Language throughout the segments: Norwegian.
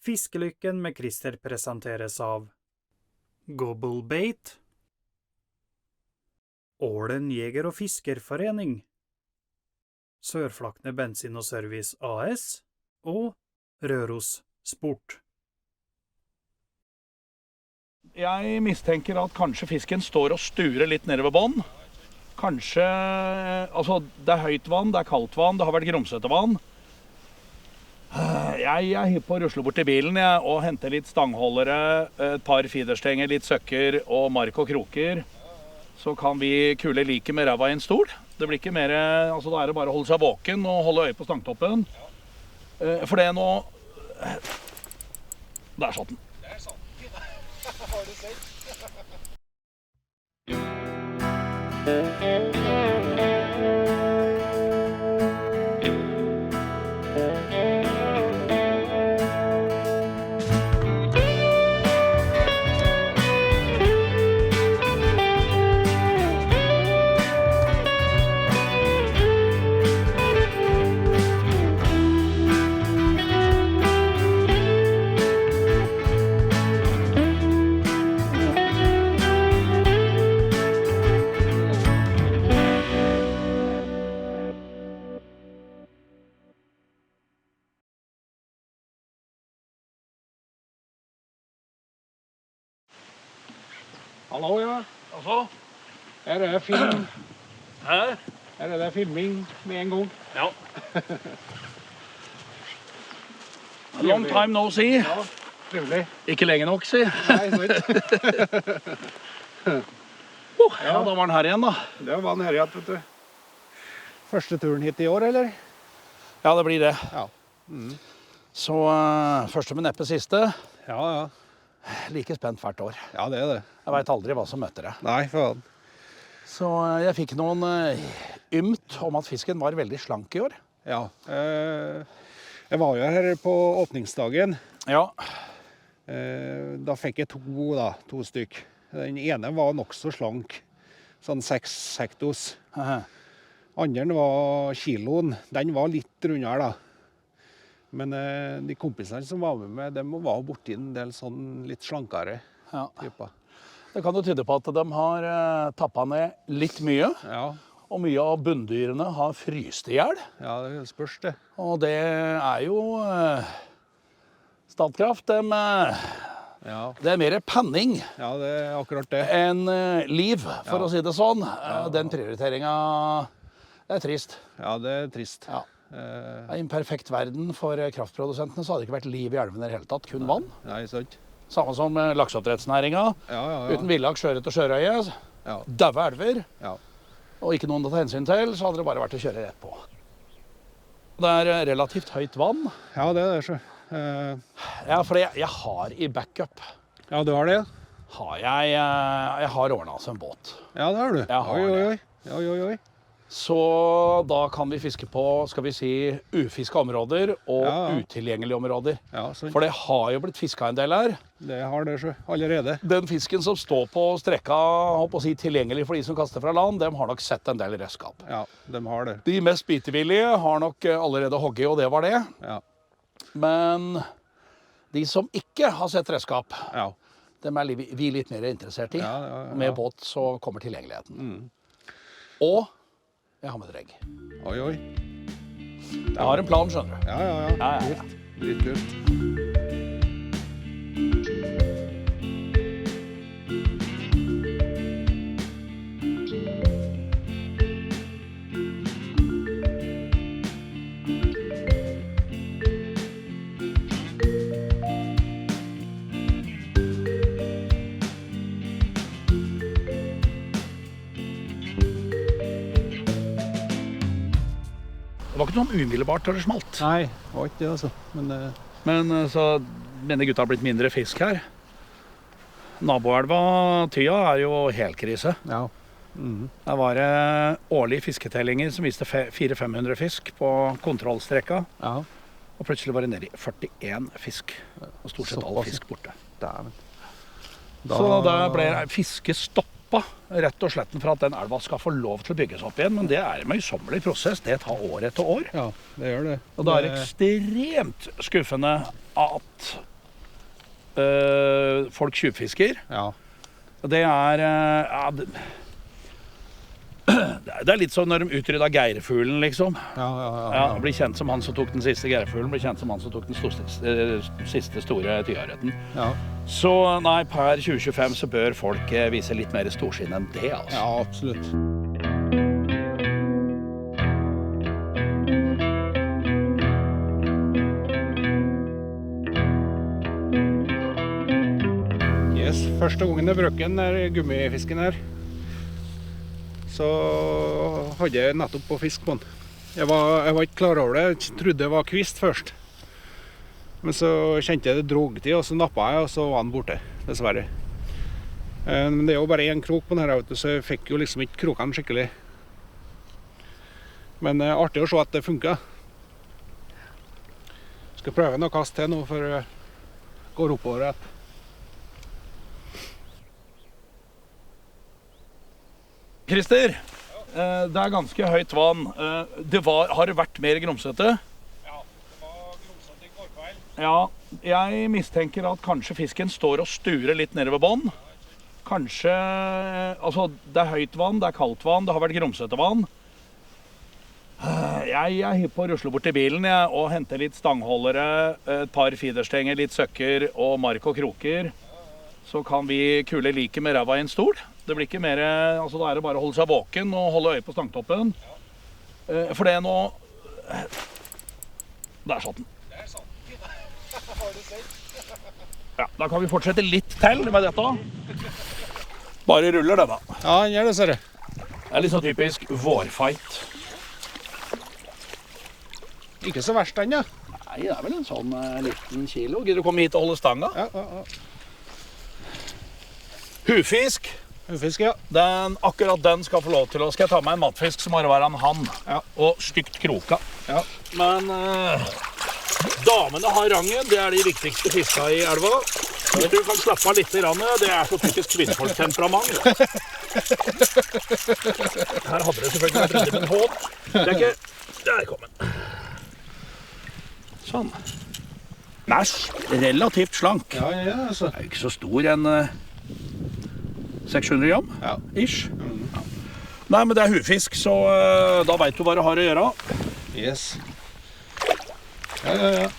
Fiskelykken med Christer presenteres av Gobblebait, Ålen Jeger- og Fiskerforening, Sørflakne Bensin og Service AS og Røros Sport. Jeg mistenker at kanskje fisken står og sturer litt nede ved bånd. Kanskje, altså det er høyt vann, det er kaldt vann, det har vært grumsete vann. Jeg er hypp på å rusle bort til bilen og hente litt stangholdere, et par fiderstenger, litt søkker og mark og kroker. Så kan vi kule like med ræva i en stol. Det blir ikke mer, altså da er det bare å holde seg våken og holde øye på stangtoppen. For det nå... Der satt den. Der satt den. Har du sett? Hallo, ja. Altså? Her er film. Her? Her er det filming med en gang. Ja. Long time no see. Ja, trivelig. Ikke lenge nok, si. Nei, sant. Ja, da var den her igjen, da. Det var en herlighet, vet du. Første turen hit i år, eller? Ja, det blir det. Ja. Så første, men neppe siste. Ja, ja. Like spent hvert år. Ja, det er det. Jeg vet aldri hva som møter det. Nei, faen. Så jeg fikk noen ymt om at fisken var veldig slank i år. Ja. Jeg var jo her på åpningsdagen. Ja. Da fikk jeg to stykk. Den ene var nok så slank. Sånn 6 hektos. Andre var kiloen. Den var litt rundere, da. Men de kompisene som var med meg, de var borti en del sånn litt slankere typer. Det kan jo tyde på at de har tappet ned litt mye, Ja, og mye av bunndyrene har fryst i hjel. ja, det spørs det. Og det er jo Statkraft, Ja, det er mer panning ja, det er akkurat det. enn liv, for Ja. å si det sånn. Den prioriteringen, det er trist. Ja, det er trist. Ja. I en perfekt verden for kraftprodusentene så hadde det ikke vært liv i elven i det hele tatt, kun vann. Nei, sant? Samme som lakseoppdrettsnæringa. Ja, ja, ja. Uten villaks, sjøørret og sjørøye, Ja, daue elver, ja. og ikke noen å ta hensyn til, så hadde det bare vært å kjøre rett på. Det er relativt høyt vann. Ja, det er det, så. Ja, for jeg har i backup, Ja, du har det? jeg har ordnet oss en båt. Ja, det har du. Jeg har oi, oi, det. oi. Oi, oi, oi. Så da kan vi fiske på, skal vi si, ufiska områder og Ja, ja. utilgjengelige områder. Ja, sant. For det har jo blitt fiska en del her. Det har det, så. Allerede. Den fisken som står på strekka, holdt på å si, tilgjengelig for de som kaster fra land, dem har nok sett en del redskap. Ja, de har det. De mest bitevillige har nok allerede hogget, og det var det. Ja, Men de som ikke har sett redskap, ja. dem er vi litt mer interessert i. Ja, ja, ja. Med båt så kommer tilgjengeligheten. Og jeg har med dregg. Oi, oi. Jeg har en plan, skjønner du. Ja, ja, ja. Ja, ja, ja. Dritkult. Det var ikke sånn umiddelbart når det smalt. Nei, det var ikke det, altså. Men Men så mener gutta har blitt mindre fisk her. Naboelva Tya er jo helkrise. ja. Der var det årlige fisketellinger som viste 400-500 fisk på kontrollstrekka. Ja. Og plutselig var det nede i 41 fisk. Og stort sett all Såpass. fisk borte. Dæven. Så da ble fisket stoppa, rett og slett for at den elva skal få lov til å bygges opp igjen. Men det er en møysommelig prosess. Det tar år etter år. Ja, det gjør det. Og det er ekstremt skuffende at folk tjuvfisker. Ja. Det det litt sånn når de utrydda geirfuglen, liksom. Ja, blir kjent som han som tok den siste geirfuglen, blir kjent som han som tok den siste store tyharretten. Ja. Så nei, per 2025 så bør folk vise litt mer storsinn enn det, altså. Ja, absolutt. Yes, første gangen jeg brøk den gummifisken her, så hadde jeg nettopp på fisk på den. Jeg var ikke klar over det, jeg trodde det var kvist først. Men så kjente jeg det drog til, og så nappet jeg, og så var den borte, dessverre. Men det er jo bare en krok på den her, så jeg fikk jo liksom ikke krokene skikkelig. Men artig å se at det funket. Skal prøve noe kast til nå, for jeg går oppover rett. Christer, det ganske høyt vann. Har det vært mer grumsete? Ja, det var grumsete i går kveld. Ja, jeg mistenker at kanskje fisken står og sturer litt nede ved bånd. Kanskje, altså det høyt vann, det kaldt vann, det har vært grumsete vann. Jeg hypp på å rusle bort til bilen og hente litt stangholdere, et par fiderstenger, litt søkker og mark og kroker. Så kan vi kule like med ræva i en stol. Det blir ikke mer, altså da det bare å holde seg våken og holde øye på stangtoppen. For det nå... Der satt den. Har du sett? Ja, da kan vi fortsette litt til med dette. Bare ruller det da. Ja, den gjør det, ser du. Det litt så typisk vårfight. Ikke så verst den, ja. Nei, det vel en sånn liten kilo. Gidder du komme hit og holde stanga? Ja. Hufisk. Hufisk, ja. Akkurat den skal få lov til å... Skal jeg ta med en matfisk, så må det være en hann. Ja. Og stygt kroka. Ja. Men damene har rangen. Det de viktigste fiska i elva. Du kan slappe av litt i randet. Det så typisk kvinnfolktemperament. Her hadde det selvfølgelig vært reddet med en hånd. Det ikke... Der kom den. Sånn. Den relativt slank. Ja, altså. Den ikke så stor, en 600 gram, Ja. ish. Ja. Nei, men det hufisk, så da vet du hva du har å gjøre. Yes. Ja.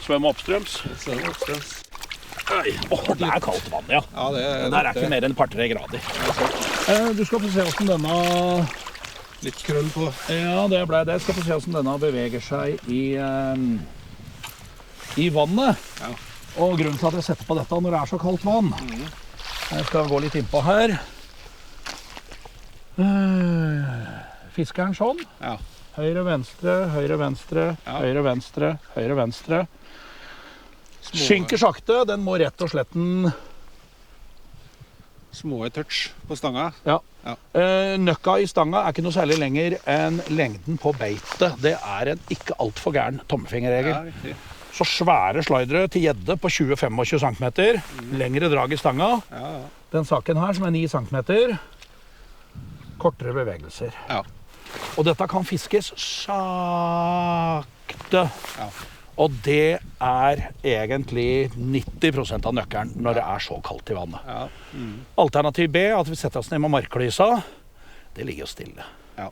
Svøm oppstrøms. Oi, det kaldt vann, ja. Ja, det Der ikke mer enn et par-tre grader. Du skal få se hvordan denne... Litt krøll på. Ja, det ble det. Jeg skal få se hvordan denne beveger seg i vannet. Ja. Og grunnen til at jeg setter på dette når det så kaldt vann. Jeg skal gå litt innpå her. Fiskeren sånn. Ja. Høyre, venstre, høyre, venstre, Ja. høyre, venstre, høyre, venstre. Små- Skynker sakte, den må rett og slett Små touch på stanga. Ja. Ja. Nøkka i stanga ikke noe særlig lenger enn lengden på beitet. Det en ikke alt for gæren tommefingerregel. Ja, riktig. Så svære slidere til gjedde på 20-25 cm. Lengre drag i stanga. Ja. Den saken her som 9 cm. Kortere bevegelser. Ja. Og dette kan fiskes sakte. Ja. Og det egentlig 90% av nøkkelen når det så kaldt i vannet. Ja. Alternativ B, at vi setter oss ned med marklysa, det ligger jo stille. Ja.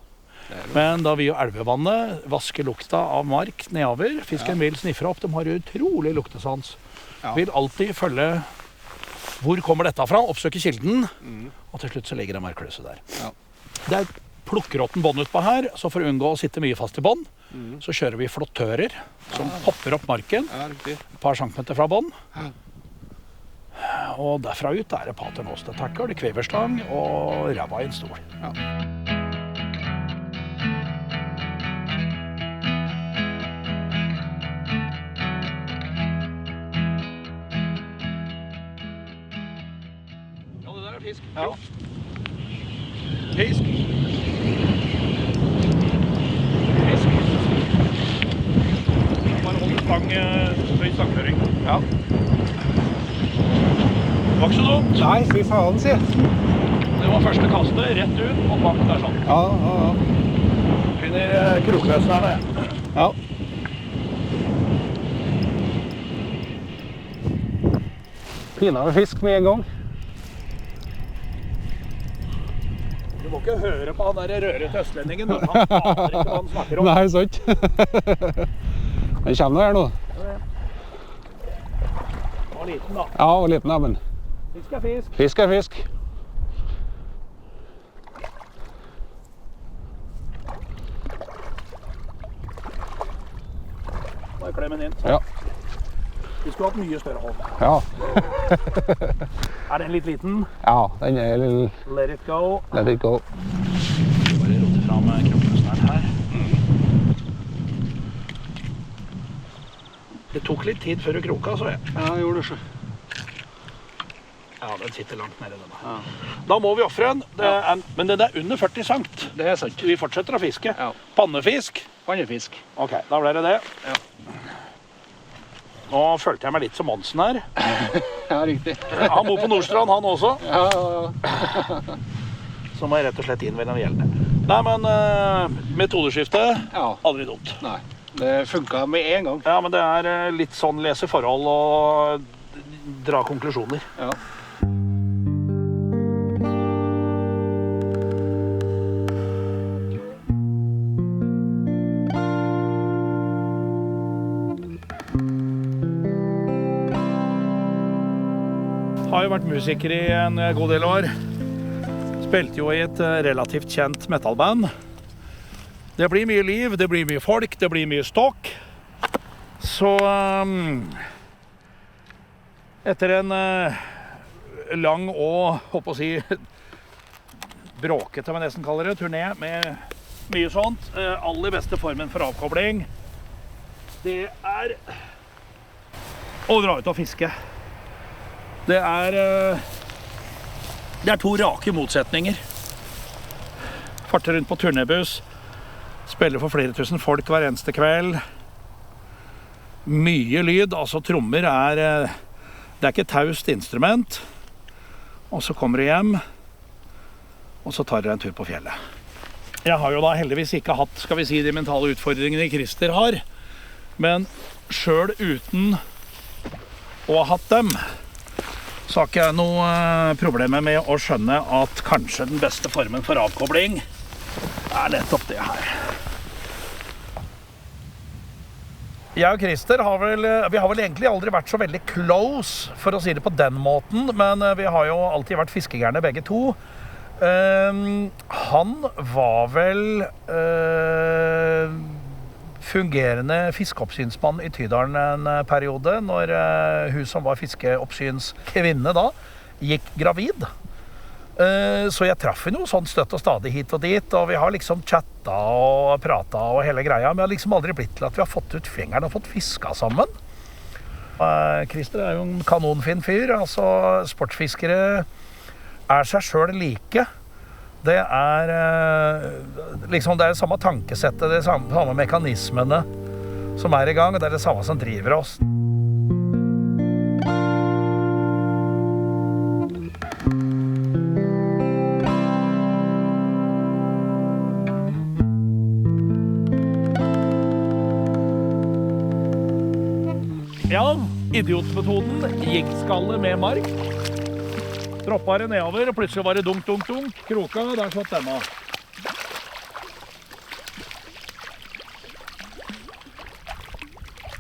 Det det. Men da vi og elvevannet vasker lukta av mark nedover, fisken vil snifre opp, de har utrolig luktesans. Ja. Vil alltid følge hvor kommer dette fra, oppsøke kilden, og til slutt så ligger det marklyset der. Ja. Det plukkeråtten bånd ut på her, så for å unngå å sitte mye fast i bånd, så kjører vi flottører som hopper opp marken Ja, riktig. et par centimeter fra bånd. Ja. Og derfra ut det paternoster, tackle, kveverstang og ræva i en stol. Ja. Ja, det der fisk. Ja. Fisk. Bare hold høy stangføring. Ja. Det var ikke så dumt. Nei, fy faen, sier jeg. Det var første kastet, rett ut, og bak der sånn. Ja. Finner krokløsen her da. Ja. finere fisk med en gang. Du må ikke høre på han der rørete østlendingen, men han aner ikke hva han snakker om. Nei, sant. Den kommer her nå. Han var liten da. Ja, og liten, ja, men Fisk er fisk. fisk er fisk. Bare klem den inn. Ja. Vi skulle hatt mye større hold. Ja. Er den litt liten? Ja, den er litt... Let it go. Let it go. Bare rote fram kroppmøsteren her. Det tok litt tid før du kroka, så jeg. Ja, jeg gjorde det så. Ja, den sitter langt nede denne. Ja. Da må vi offre den. Men den er under 40 sankt. Det er sant. Vi fortsetter å fiske. Ja. Pannefisk. Pannefisk. Ok, da ble det det. Ja. Nå følte jeg meg litt som Monsen her. Ja, riktig. Han bor på Nordstrand, han også. Ja. Så må jeg rett og slett inn ved den gjeldende. Nei, men metodeskifte, Ja. aldri dumt. Nei, det funket med en gang. Ja, men det er litt sånn lese forhold og dra konklusjoner. Ja. Har jo vært musiker i en god del år. Spilte jo i et relativt kjent metalband. Det blir mye liv, det blir mye folk, det blir mye stokk. Så etter en lang og, håper å si, bråkete, må jeg nesten kalle det, turné med mye sånt. Aller beste formen for avkobling, det er å dra ut og fiske. Det er to rake motsetninger. Farter rundt på turnébuss, spiller for flere tusen folk hver eneste kveld. Mye lyd, altså trommer det er ikke et taust instrument. Og så kommer du hjem, og så tar du en tur på fjellet. Jeg har jo da heldigvis ikke hatt, skal vi si, de mentale utfordringene Christer har. Men selv uten å ha hatt dem, så har ikke jeg noe problemer med å skjønne at kanskje den beste formen for avkobling er nettopp det her. Jeg og Christer har vel egentlig aldri vært så veldig close, for å si det på den måten, men vi har jo alltid vært fiskegærne begge to. Han var vel fungerende fiskeoppsynsmann i Tydalen en periode, når hun som var fiskeoppsynskvinne da, gikk gravid. Så jeg traff henne jo sånn støtt og stadig hit og dit, og vi har liksom chatta og prata og hele greia, men jeg har liksom aldri blitt til at vi har fått ut fingeren og fått fiska sammen. Christer er jo en kanonfin fyr, altså sportsfiskere er seg selv like. Det er liksom det samme tankesettet, det samme mekanismene som er i gang, og det er det samme som driver oss. Ja, idiotmetoden, jiggskalle med mark. Droppa det nedover, og plutselig var det dunk, dunk, dunk. Kroka, der satt denne.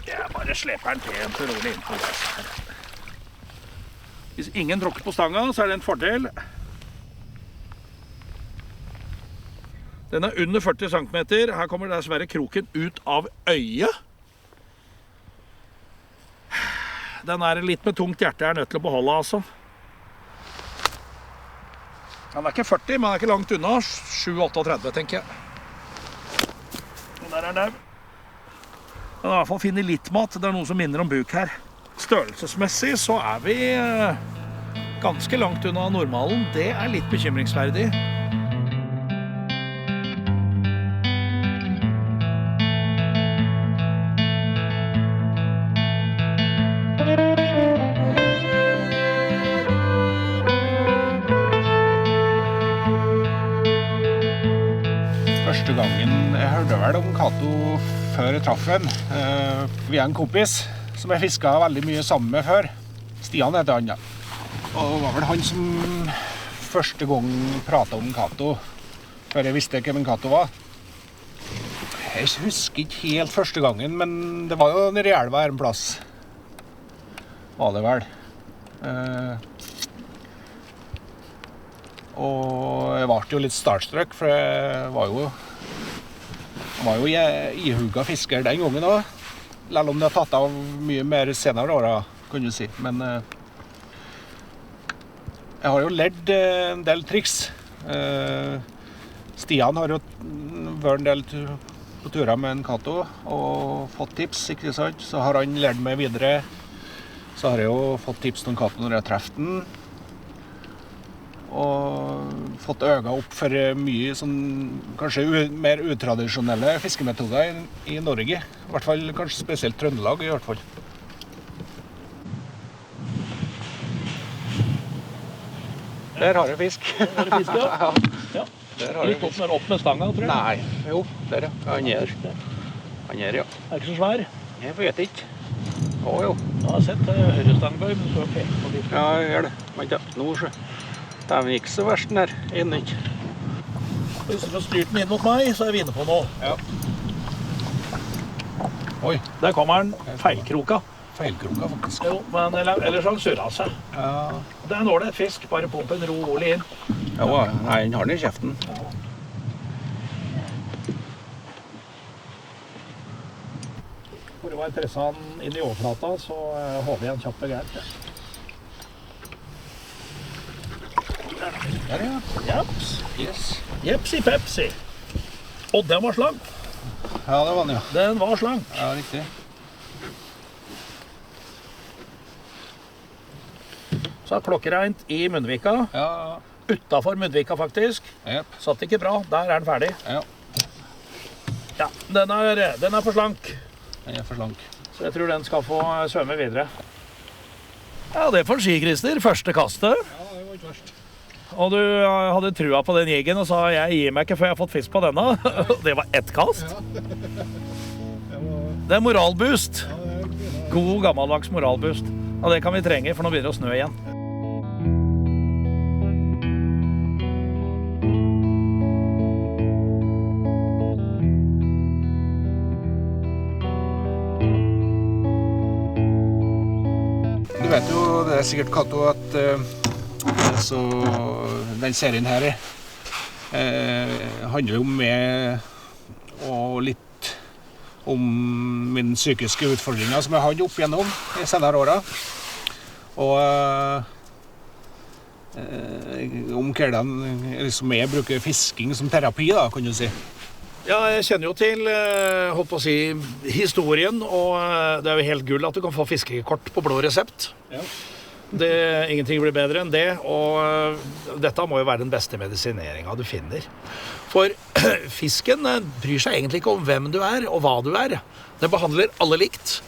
Jeg bare sleper den pent og rolig inn på det. Hvis ingen tråkker på stanga, så er det en fordel. Den er under 40 cm. Her kommer dessverre kroken ut av øyet. Den er litt med tungt hjerte jeg er nødt til å beholde, altså. Den er ikke 40, men den er ikke langt unna. 7-38, tenker jeg. Og der er den. Den har i hvert fall finnet litt mat. Det er noe som minner om buk her. Størrelsesmessig så er vi ganske langt unna normalen. Det er litt bekymringsverdig. Første gangen jeg hørte vel om Kato før jeg traff han, via en kompis som jeg fisket veldig mye sammen med før. Stian heter han, ja. Og det var vel han som første gang pratet om Cato, før jeg visste hvem en Cato var. Jeg husker ikke helt første gangen, men det var jo nede i elva her en plass. Var det vel. Og jeg ble jo litt starstruck, for jeg var jo ihugga fisker den gangen også. Selv om det har tatt av mye mer senere året, kan du si. Men jeg har jo lært en del triks. Stian har jo vært en del på turer med en Cato og fått tips, ikke sant? Så har han lært meg videre. Så har jeg jo fått tips til en Cato når jeg har treffet den. Og fått øynene opp for mye sånn, kanskje mer utradisjonelle fiskemetoder i Norge. I hvert fall, kanskje spesielt Trøndelag i hvert fall. Der har jeg fisk. Er det fisk, ja? Ja. Litt opp med stanga, tror jeg. Nei, jo, der ja. Han er, ja. Er ikke så svær? Jeg vet ikke. Å jo. Jeg har sett høyrestangbøy, men så pekt på litt. Ja, jeg gjør det. Vent da, nå så. Det er ikke så verst den her, ennå ikke. Hvis du får styrt den inn mot meg, så er vi inne på noe. Ja. Oi. Der kommer den feilkroka. Feilkroka, faktisk. Jo, men ellers har den surret seg. Ja. Det er en ålreit fisk, bare pump en rolig inn. Ja, nei, den har den i kjeften. For det var presset den inn i overflata, så håper jeg en kjapp begært. Ja. Der, ja. Japs. Yes. Jepsi pepsi. Og den var slang. Ja, det var den, ja. Den var slang. Ja, riktig. Så er klokkereint i Munnvika. Ja. Utenfor Munnvika, faktisk. Jep. Satt ikke bra. Der er den ferdig. Ja. Ja, den er for slank. Den er for slank. Så jeg tror den skal få svømme videre. Ja, det får si, Christer. Første kastet. Ja, det var ikke verst. Og du hadde trua på den jeggen og sa jeg gir meg ikke før jeg har fått fisk på denne. Det var ett kast. Det er moralboost. God gammeldags moralboost. Ja, det kan vi trenge, for nå begynner det å snø igjen. Du vet jo, det er sikkert Cato at så den serien her handler jo om meg og litt om mine psykiske utfordringer som jeg hadde opp igjennom i senere årene. Og om hvordan liksom jeg bruker fisking som terapi, da, kan du si. Ja, jeg kjenner jo til, holdt på å si, historien, og det er jo helt gull at du kan få fiskekort på blå resept. Ja. Ingenting blir bedre enn det, og dette må jo være den beste medisineringen du finner. For fisken bryr seg egentlig ikke om hvem du er og hva du er. Den behandler alle likt.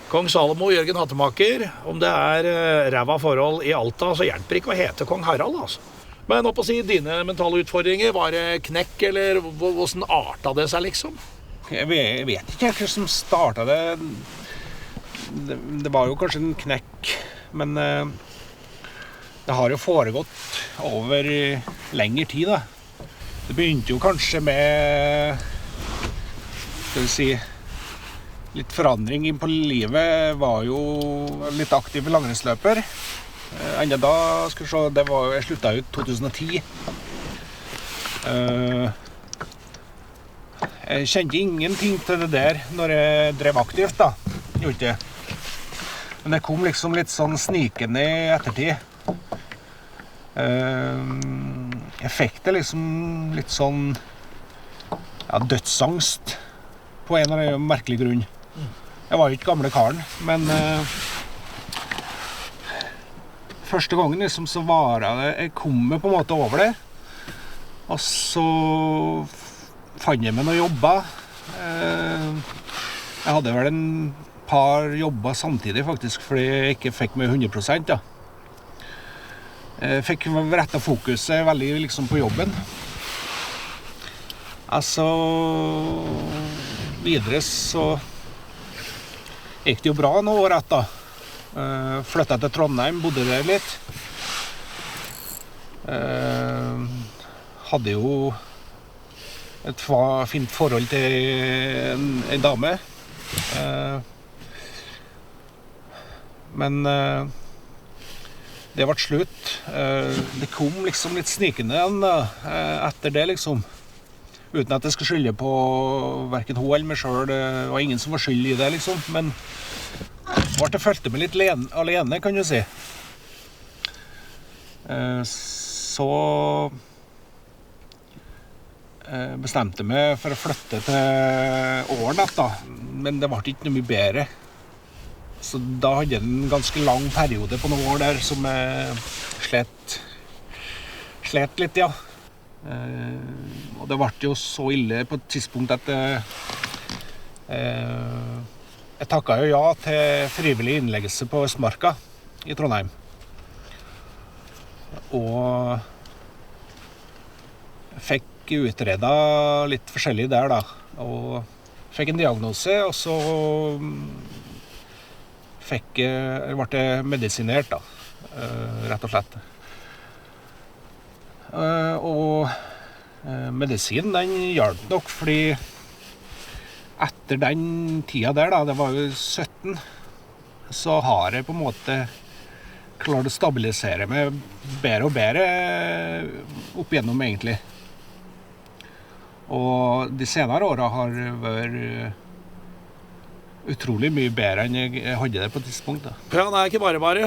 Kong Salomo, Jørgen Hattemaker, om det er ræva forhold i Alta, så hjelper ikke å hete Kong Harald, altså. Men opp å si, dine mentale utfordringer, var det knekk, eller hvordan artet det seg, liksom? Jeg vet ikke hva som startet det. Det var jo kanskje en knekk, men det har jo foregått over lengre tid, da. Det begynte jo kanskje med, skal vi si, litt forandring inn på livet. Var jo litt aktiv langrennsløper. Enda da, skal vi se, jeg sluttet ut 2010. Jeg kjente ingenting til det der når jeg drev aktivt, da. Gjorde ikke det. Men det kom liksom litt sånn snikende i ettertid. Jeg fikk det liksom litt sånn, ja, dødsangst på en eller annen merkelig grunn. Jeg var jo ikke gamle karen, men første gangen liksom så var jeg kom på en måte over det. Og så fant jeg meg noen jobber. Jeg hadde vel en par jobber samtidig faktisk, fordi jeg ikke fikk meg 100%, ja. Jeg fikk rettet fokuset veldig liksom på jobben. Altså, videre så gikk det jo bra noen år etter. Flyttet til Trondheim, bodde der litt. Hadde jo et fint forhold til en dame. Men det ble slutt. Det kom liksom litt snikende igjen etter det, liksom. Uten at jeg skulle skylde på hverken hun eller meg selv. Det var ingen som var skyld i det, liksom. Men jeg følte meg litt alene, kan du si. Så bestemte jeg meg for å flytte til Årnet, da. Men det ble ikke noe mye bedre. Så da hadde jeg en ganske lang periode på noen år der som jeg slet litt, ja. Og det ble jo så ille på et tidspunkt at jeg takket jo ja til frivillig innleggelse på Østmarka i Trondheim. Og fikk utredet litt forskjellig der da, og fikk en diagnose, og så ble jeg medisinert da, rett og slett. Og medisinen den hjalp nok, fordi etter den tida der da, det var jo 17, så har jeg på en måte klart å stabilisere meg bedre og bedre opp igjennom egentlig. Og de senere årene har vært utrolig mye bedre enn jeg hadde det på et tidspunkt da. Ja, det ikke bare.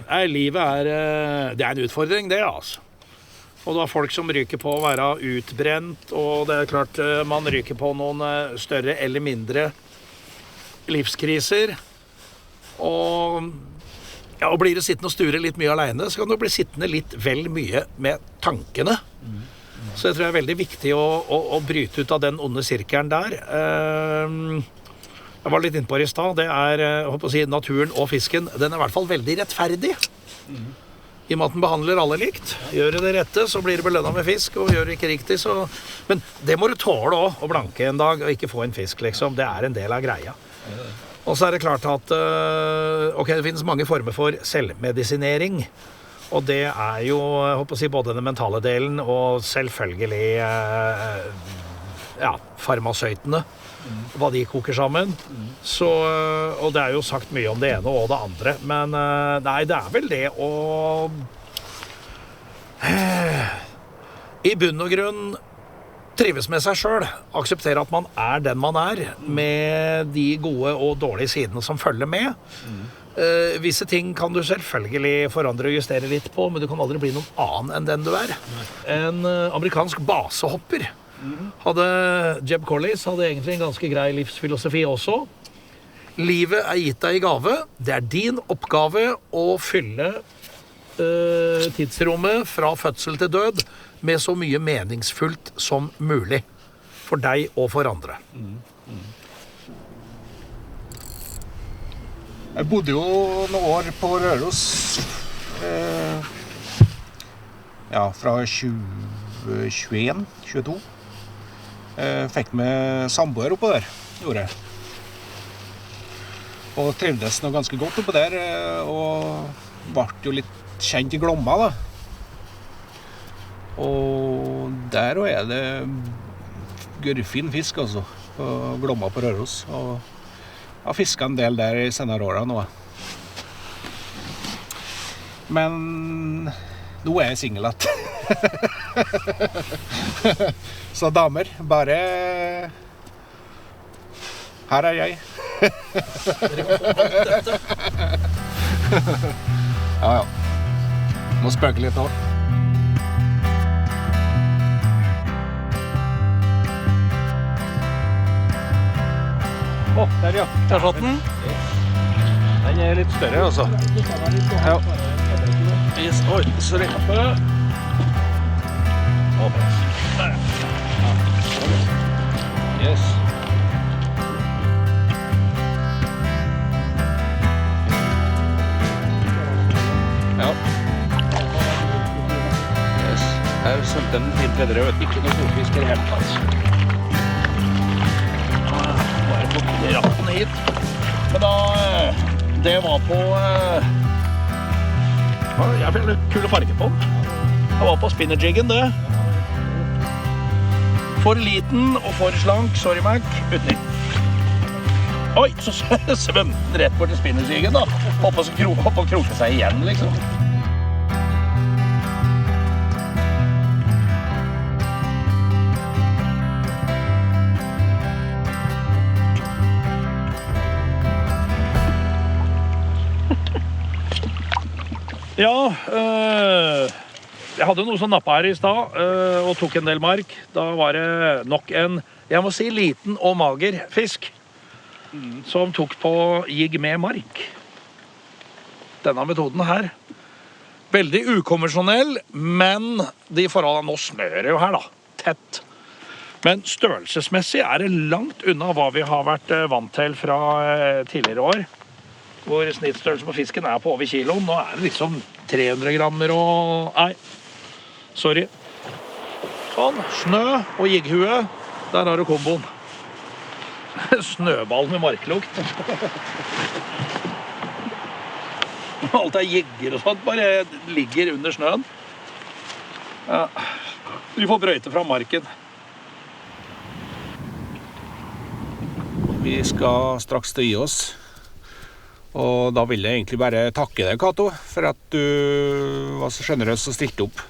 Nei, livet det en utfordring det, altså. Og det var folk som ryker på å være utbrent, og det klart man ryker på noen større eller mindre livskriser. Og blir du sittende og sture litt mye alene, så kan du bli sittende litt vel mye med tankene. Så jeg tror det veldig viktig å bryte ut av den onde sirkelen der. Jeg var litt inne på det i stad. Det jeg håper å si, naturen og fisken, den i hvert fall veldig rettferdig. I og med at den behandler alle likt. Gjør det rette, så blir det belønnet med fisk, og gjør det ikke riktig, så... Men det må du tåle også, å blanke en dag, og ikke få en fisk, liksom. Det en del av greia. Og så det klart at, det finnes mange former for selvmedisinering, og det jo, jeg håper å si, både den mentale delen, og selvfølgelig, farmasøytene, hva de koker sammen. Så, og det jo sagt mye om det ene og det andre, men nei, det vel det å i bunn og grunn trives med seg selv, akseptere at man den man med de gode og dårlige sidene som følger med. Visse ting kan du selvfølgelig forandre og justere litt på, men du kan aldri bli noen annen enn den du En amerikansk basehopper Jeb Collis hadde egentlig en ganske grei livsfilosofi også. Livet gitt deg i gave. Det din oppgave å fylle tidsrommet fra fødsel til død med så mye meningsfullt som mulig. For deg og for andre. Jeg bodde jo noen år på Røros. Fra 2021, 22. Fikk med samboer oppå der, gjorde jeg. Og trivdes noe ganske godt oppå der, og ble jo litt kjent i Glomma da. Og der også det gørrfin fisk altså, på Glomma på Røros. Og jeg har fisket en del der i senere årene nå. Men nå jeg singel at. Så damer, bare her jeg. Ja. Må spøke litt også. Der ja. Der satt den. Den litt større altså. Ja. Yes. Oi, sorry. Yes. Ja. Yes. Her sømte den fint videre, vet ikke noe storfisk i det hele tatt. Bare på ratten hit. Men da det var på jeg fikk litt kule farger på den. Det var på spinnerjiggen, det. For liten og for slank, sorry Mac, uti. Oi, så svømte den rett bort til spinnerjiggen da. Hopp og kroke seg igjen, liksom. Ja, jeg hadde noe som nappet her i sted, og tok en del mark. Da var det nok en, jeg må si, liten og mager fisk, som tok på jigg med mark. Denne metoden her. Veldig ukonvensjonell, men de forholdene, nå snører jo her da, tett. Men størrelsesmessig er det langt unna hva vi har vært vant til fra tidligere år. Hvor snittstørrelse på fisken er på over kiloen. Nå er det liksom 300 grammer og... Nei, sorry. Sånn, snø og jigghue. Der har du komboen. Snøball med marklukt. Alt er jigger og sånt, bare ligger under snøen. Ja, vi får brøyte fra marken. Vi skal straks til å gi oss. Og da vil jeg egentlig bare takke deg, Kato, for at du var så generøs og stilte opp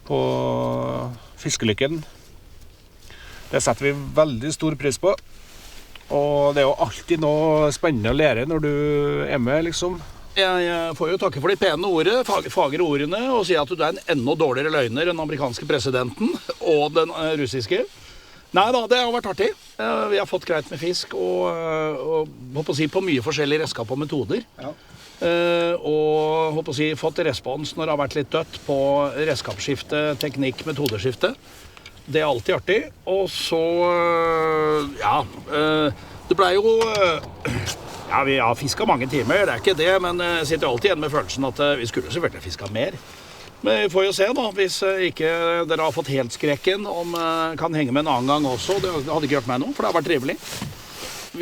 på fiskelykken. Det setter vi veldig stor pris på. Og det er jo alltid noe spennende å lære når du er med, liksom. Jeg får jo takke for de pene ordene, fagre ordene, og si at du er en enda dårligere løgner enn den amerikanske presidenten og den russiske. Nei da, det har vært artig. Vi har fått greit med fisk og på mye forskjellige redskap og metoder. Ja. Og fått respons når det har vært litt dødt på redskapsskifte, teknikk, metodeskifte. Det er alltid artig. Og så, det ble jo... Ja, vi har fisket mange timer, det er ikke det, men jeg sitter alltid igjen med følelsen at vi skulle selvfølgelig fisket mer. Men vi får jo se da, hvis ikke dere har fått helt skrekken, om kan henge med en annen gang også. Det hadde ikke gjort meg noe, for det har vært trivelig.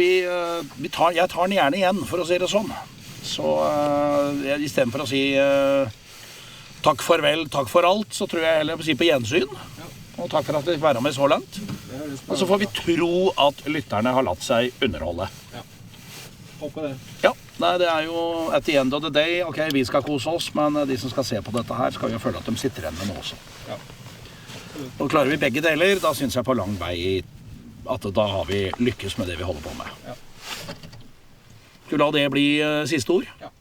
Jeg tar den gjerne igjen, for å si det sånn. Så i stedet for å si takk farvel, takk for alt, så tror jeg heller å si på gjensyn. Og takk for at dere fikk være med så langt. Og så får vi tro at lytterne har latt seg underholde. Ja. Håper det. Ja, nei, det er jo at the end of the day, ok, vi skal kose oss, men de som skal se på dette her skal jo føle at de sitter igjen med noe også. Ja. Og klarer vi begge deler, da synes jeg på lang vei at da har vi lykkes med det vi holder på med. Ja. Skulle la det bli siste ord? Ja.